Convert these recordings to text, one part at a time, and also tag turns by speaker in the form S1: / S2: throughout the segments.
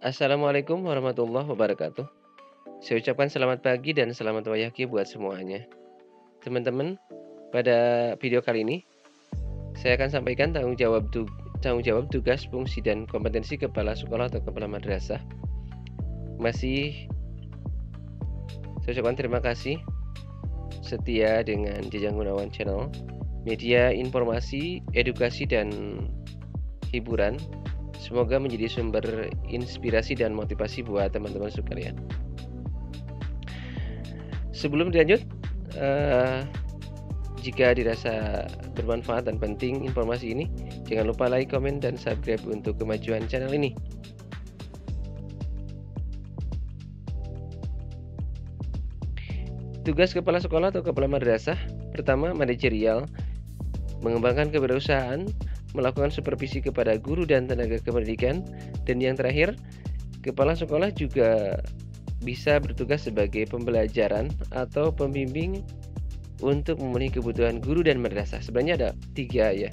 S1: Assalamualaikum warahmatullahi wabarakatuh. Saya ucapkan selamat pagi dan selamat wayaki buat semuanya. Teman-teman, pada video kali ini saya akan sampaikan tanggung jawab tugas, fungsi dan kompetensi kepala sekolah atau kepala madrasah. Masih saya ucapkan terima kasih setia dengan Jajang Gunawan Channel, media informasi, edukasi dan hiburan. Semoga menjadi sumber inspirasi dan motivasi buat teman-teman sekalian. Sebelum dilanjut, jika dirasa bermanfaat dan penting informasi ini, jangan lupa like, komen, dan subscribe untuk kemajuan channel ini. Tugas kepala sekolah atau kepala madrasah: pertama, manajerial, mengembangkan kewirausahaan, melakukan supervisi kepada guru dan tenaga kependidikan, dan yang terakhir, kepala sekolah juga bisa bertugas sebagai pembelajaran atau pembimbing untuk memenuhi kebutuhan guru dan madrasah. Sebenarnya ada 3 ya.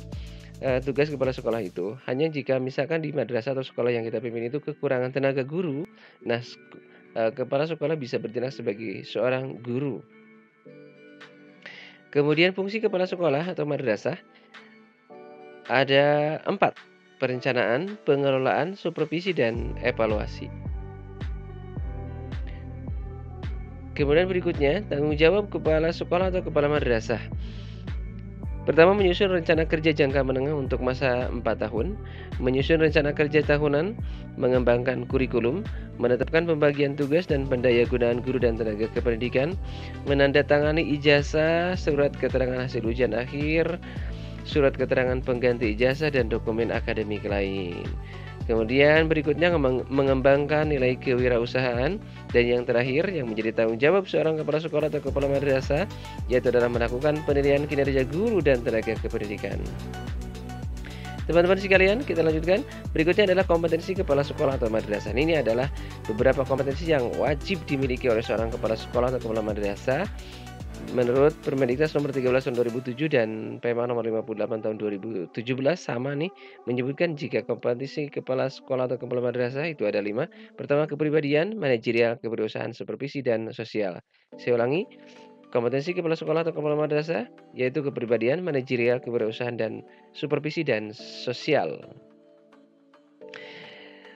S1: Tugas kepala sekolah itu hanya jika misalkan di madrasah atau sekolah yang kita pimpin itu kekurangan tenaga guru, nah kepala sekolah bisa bertindak sebagai seorang guru. Kemudian fungsi kepala sekolah atau madrasah ada 4: perencanaan, pengelolaan, supervisi, dan evaluasi. Kemudian berikutnya, tanggung jawab kepala sekolah atau kepala madrasah. Pertama, menyusun rencana kerja jangka menengah untuk masa 4 tahun, menyusun rencana kerja tahunan, mengembangkan kurikulum, menetapkan pembagian tugas dan pendayagunaan guru dan tenaga kependidikan, menandatangani ijazah, surat keterangan hasil ujian akhir, surat keterangan pengganti ijazah, dan dokumen akademik lain. Kemudian berikutnya mengembangkan nilai kewirausahaan, dan yang terakhir yang menjadi tanggung jawab seorang kepala sekolah atau kepala madrasah yaitu adalah melakukan penilaian kinerja guru dan tenaga kependidikan. Teman-teman sekalian, kita lanjutkan. Berikutnya adalah kompetensi kepala sekolah atau madrasah. Ini adalah beberapa kompetensi yang wajib dimiliki oleh seorang kepala sekolah atau kepala madrasah menurut Permendiknas nomor 13 tahun 2007 dan PMA nomor 58 tahun 2017 sama nih, menyebutkan jika kompetensi kepala sekolah atau kepala madrasah itu ada 5. Pertama, kepribadian, manajerial, kewirausahaan, supervisi, dan sosial. Saya ulangi, kompetensi kepala sekolah atau kepala madrasah yaitu kepribadian, manajerial, kewirausahaan, dan supervisi, dan sosial.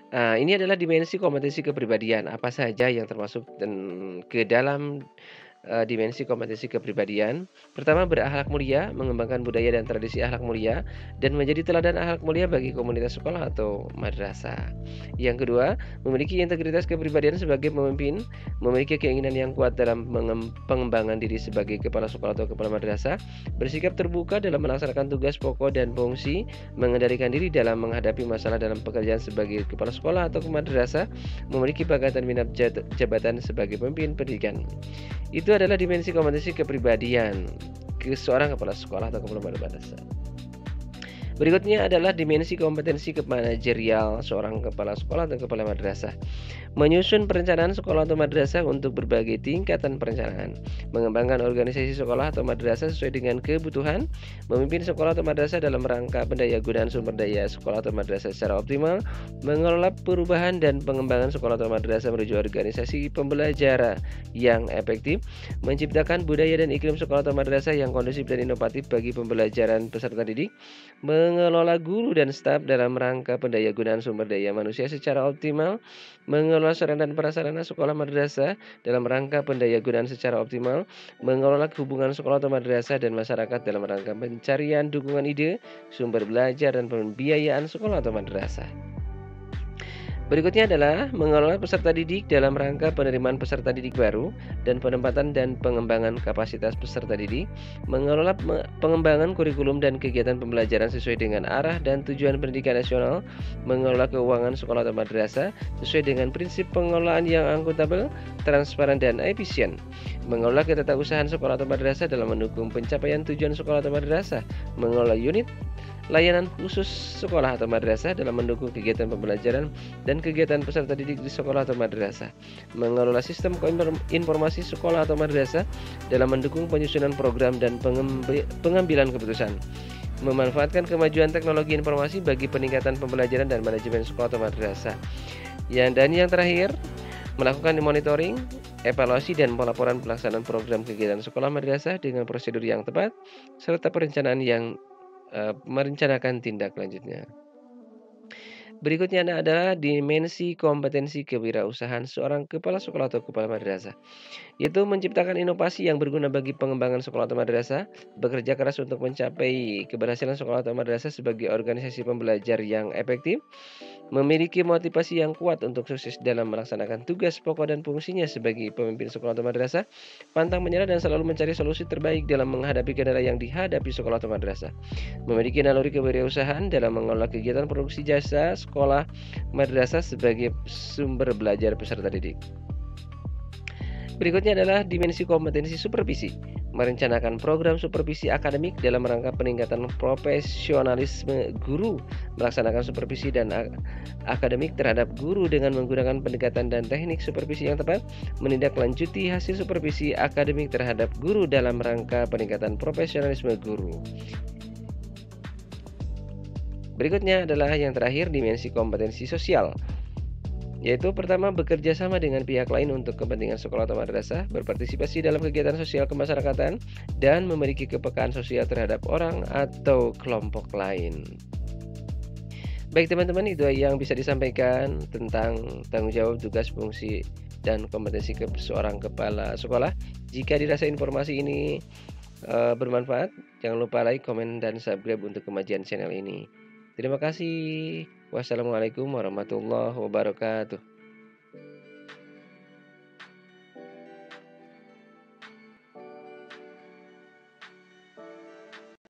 S1: Nah, ini adalah dimensi kompetensi kepribadian. Apa saja yang termasuk ke dalam dimensi kompetensi kepribadian? Pertama, berakhlak mulia, mengembangkan budaya dan tradisi akhlak mulia, dan menjadi teladan akhlak mulia bagi komunitas sekolah atau madrasah. Yang kedua, memiliki integritas kepribadian sebagai pemimpin, memiliki keinginan yang kuat dalam pengembangan diri sebagai kepala sekolah atau kepala madrasah, bersikap terbuka dalam melaksanakan tugas pokok dan fungsi, mengendalikan diri dalam menghadapi masalah dalam pekerjaan sebagai kepala sekolah atau madrasah, memiliki bakat dan minat jabatan sebagai pemimpin pendidikan. Itu adalah dimensi kompetensi kepribadian seorang kepala sekolah atau kepala madrasah. Berikutnya adalah dimensi kompetensi kemanajerial seorang kepala sekolah atau kepala madrasah. Menyusun perencanaan sekolah atau madrasah untuk berbagai tingkatan perencanaan, mengembangkan organisasi sekolah atau madrasah sesuai dengan kebutuhan, memimpin sekolah atau madrasah dalam rangka pendayagunaan sumber daya sekolah atau madrasah secara optimal, mengelola perubahan dan pengembangan sekolah atau madrasah menuju organisasi pembelajaran yang efektif, menciptakan budaya dan iklim sekolah atau madrasah yang kondusif dan inovatif bagi pembelajaran peserta didik, mengelola guru dan staf dalam rangka pendayagunaan sumber daya manusia secara optimal, mengelola sarana dan prasarana sekolah madrasah dalam rangka pendayagunaan secara optimal, mengelola hubungan sekolah atau madrasah dan masyarakat dalam rangka pencarian dukungan ide, sumber belajar, dan pembiayaan sekolah atau madrasah. Berikutnya adalah mengelola peserta didik dalam rangka penerimaan peserta didik baru dan penempatan dan pengembangan kapasitas peserta didik, mengelola pengembangan kurikulum dan kegiatan pembelajaran sesuai dengan arah dan tujuan pendidikan nasional, mengelola keuangan sekolah atau madrasah sesuai dengan prinsip pengelolaan yang akuntabel, transparan, dan efisien, mengelola ketetausahaan sekolah atau madrasah dalam mendukung pencapaian tujuan sekolah atau madrasah, mengelola unit layanan khusus sekolah atau madrasah dalam mendukung kegiatan pembelajaran dan kegiatan peserta didik di sekolah atau madrasah, mengelola sistem informasi sekolah atau madrasah dalam mendukung penyusunan program dan pengambilan keputusan, memanfaatkan kemajuan teknologi informasi bagi peningkatan pembelajaran dan manajemen sekolah atau madrasah. Dan yang terakhir, melakukan monitoring, evaluasi, dan pelaporan pelaksanaan program kegiatan sekolah madrasah dengan prosedur yang tepat, serta perencanaan yang merencanakan tindak lanjutnya. Berikutnya adalah dimensi kompetensi kewirausahaan seorang kepala sekolah atau kepala madrasah, yaitu menciptakan inovasi yang berguna bagi pengembangan sekolah atau madrasah, bekerja keras untuk mencapai keberhasilan sekolah atau madrasah sebagai organisasi pembelajar yang efektif, memiliki motivasi yang kuat untuk sukses dalam melaksanakan tugas pokok dan fungsinya sebagai pemimpin sekolah atau madrasah, pantang menyerah dan selalu mencari solusi terbaik dalam menghadapi kendala yang dihadapi sekolah atau madrasah. Memiliki naluri kewirausahaan dalam mengelola kegiatan produksi jasa sekolah madrasah sebagai sumber belajar peserta didik. Berikutnya adalah dimensi kompetensi supervisi, merencanakan program supervisi akademik dalam rangka peningkatan profesionalisme guru, melaksanakan supervisi dan akademik terhadap guru dengan menggunakan pendekatan dan teknik supervisi yang tepat, menindaklanjuti hasil supervisi akademik terhadap guru dalam rangka peningkatan profesionalisme guru. Berikutnya adalah yang terakhir, dimensi kompetensi sosial, yaitu pertama, bekerja sama dengan pihak lain untuk kepentingan sekolah atau madrasah, berpartisipasi dalam kegiatan sosial kemasyarakatan, dan memiliki kepekaan sosial terhadap orang atau kelompok lain. Baik teman-teman, itu yang bisa disampaikan tentang tanggung jawab, tugas, fungsi, dan kompetensi seorang kepala sekolah. Jika dirasa informasi ini bermanfaat, jangan lupa like, komen, dan subscribe untuk kemajuan channel ini. Terima kasih. Wassalamualaikum warahmatullahi wabarakatuh.